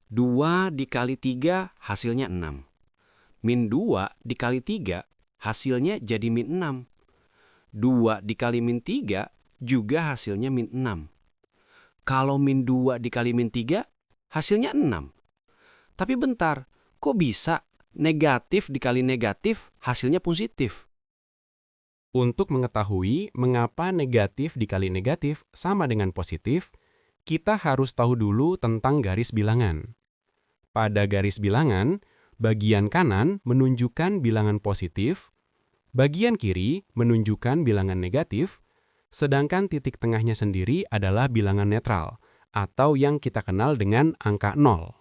2 dikali 3 hasilnya 6. Min 2 dikali 3 hasilnya jadi min 6. 2 dikali min 3 juga hasilnya min 6. Kalau min 2 dikali min 3 hasilnya 6. Tapi bentar, kok bisa negatif dikali negatif hasilnya positif? Untuk mengetahui mengapa negatif dikali negatif sama dengan positif, kita harus tahu dulu tentang garis bilangan. Pada garis bilangan, bagian kanan menunjukkan bilangan positif, bagian kiri menunjukkan bilangan negatif, sedangkan titik tengahnya sendiri adalah bilangan netral, atau yang kita kenal dengan angka 0.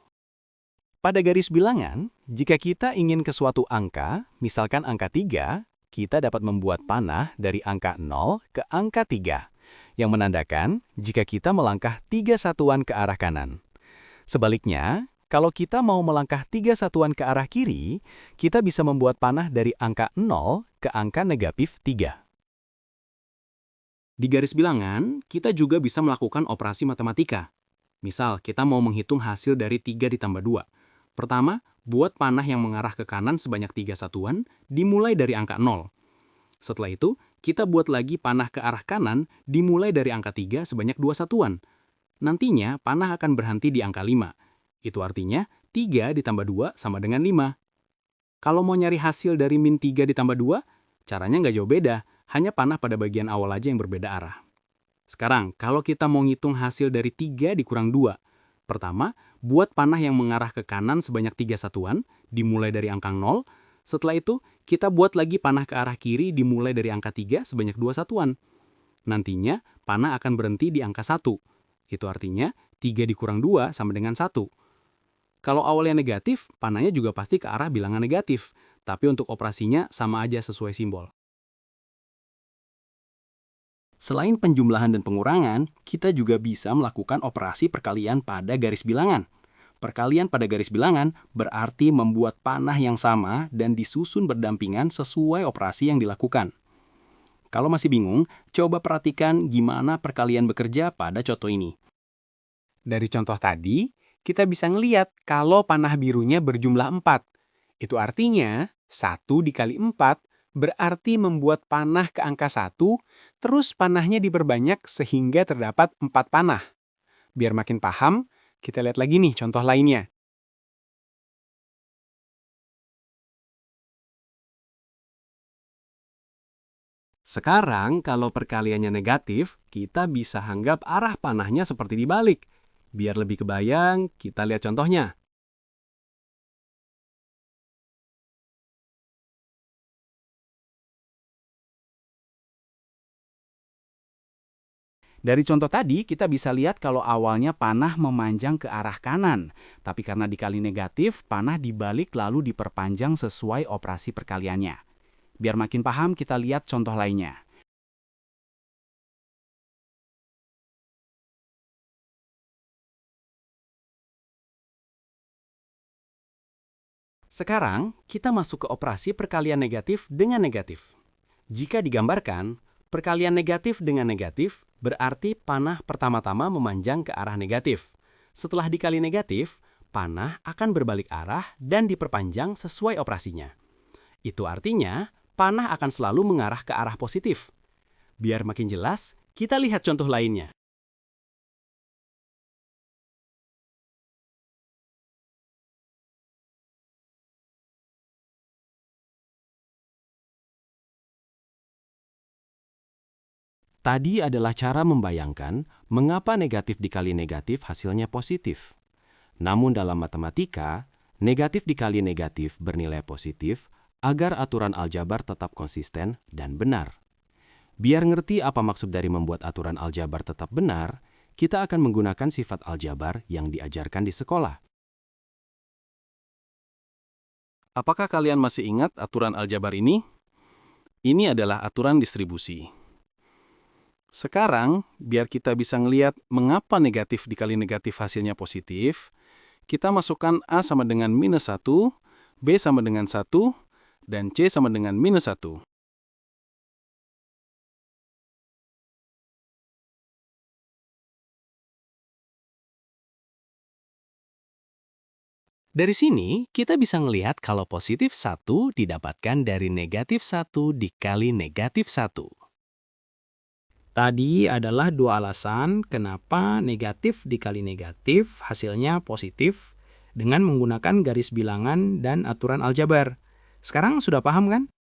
Pada garis bilangan, jika kita ingin ke suatu angka, misalkan angka 3, kita dapat membuat panah dari angka 0 ke angka 3, yang menandakan jika kita melangkah 3 satuan ke arah kanan. Sebaliknya, kalau kita mau melangkah 3 satuan ke arah kiri, kita bisa membuat panah dari angka 0 ke angka negatif 3. Di garis bilangan, kita juga bisa melakukan operasi matematika. Misal, kita mau menghitung hasil dari 3 ditambah 2. Pertama, buat panah yang mengarah ke kanan sebanyak 3 satuan, dimulai dari angka 0. Setelah itu, kita buat lagi panah ke arah kanan, dimulai dari angka 3 sebanyak 2 satuan. Nantinya, panah akan berhenti di angka 5. Itu artinya, 3 ditambah 2 sama dengan 5. Kalau mau nyari hasil dari min 3 ditambah 2, caranya nggak jauh beda, hanya panah pada bagian awal aja yang berbeda arah. Sekarang, kalau kita mau ngitung hasil dari 3 dikurang 2, pertama, buat panah yang mengarah ke kanan sebanyak 3 satuan, dimulai dari angka 0. Setelah itu, kita buat lagi panah ke arah kiri dimulai dari angka 3 sebanyak 2 satuan. Nantinya, panah akan berhenti di angka 1. Itu artinya, 3 dikurang 2 sama dengan 1. Kalau awalnya negatif, panahnya juga pasti ke arah bilangan negatif. Tapi untuk operasinya sama aja sesuai simbol. Selain penjumlahan dan pengurangan, kita juga bisa melakukan operasi perkalian pada garis bilangan. Perkalian pada garis bilangan berarti membuat panah yang sama dan disusun berdampingan sesuai operasi yang dilakukan. Kalau masih bingung, coba perhatikan gimana perkalian bekerja pada contoh ini. Dari contoh tadi, kita bisa ngeliat kalau panah birunya berjumlah 4. Itu artinya 1 dikali 4 berarti membuat panah ke angka 1, terus panahnya diperbanyak sehingga terdapat 4 panah. Biar makin paham, kita lihat lagi nih contoh lainnya. Sekarang, kalau perkaliannya negatif, kita bisa anggap arah panahnya seperti dibalik. Biar lebih kebayang, kita lihat contohnya. Dari contoh tadi, kita bisa lihat kalau awalnya panah memanjang ke arah kanan. Tapi karena dikali negatif, panah dibalik lalu diperpanjang sesuai operasi perkaliannya. Biar makin paham, kita lihat contoh lainnya. Sekarang, kita masuk ke operasi perkalian negatif dengan negatif. Jika digambarkan, perkalian negatif dengan negatif berarti panah pertama-tama memanjang ke arah negatif. Setelah dikali negatif, panah akan berbalik arah dan diperpanjang sesuai operasinya. Itu artinya, panah akan selalu mengarah ke arah positif. Biar makin jelas, kita lihat contoh lainnya. Tadi adalah cara membayangkan mengapa negatif dikali negatif hasilnya positif. Namun dalam matematika, negatif dikali negatif bernilai positif agar aturan aljabar tetap konsisten dan benar. Biar ngerti apa maksud dari membuat aturan aljabar tetap benar, kita akan menggunakan sifat aljabar yang diajarkan di sekolah. Apakah kalian masih ingat aturan aljabar ini? Ini adalah aturan distribusi. Sekarang, biar kita bisa ngeliat mengapa negatif dikali negatif hasilnya positif, kita masukkan A sama dengan minus 1, B sama dengan 1, dan C sama dengan minus 1. Dari sini, kita bisa ngelihat kalau positif 1 didapatkan dari negatif 1 dikali negatif 1. Tadi adalah dua alasan kenapa negatif dikali negatif hasilnya positif dengan menggunakan garis bilangan dan aturan aljabar. Sekarang sudah paham kan?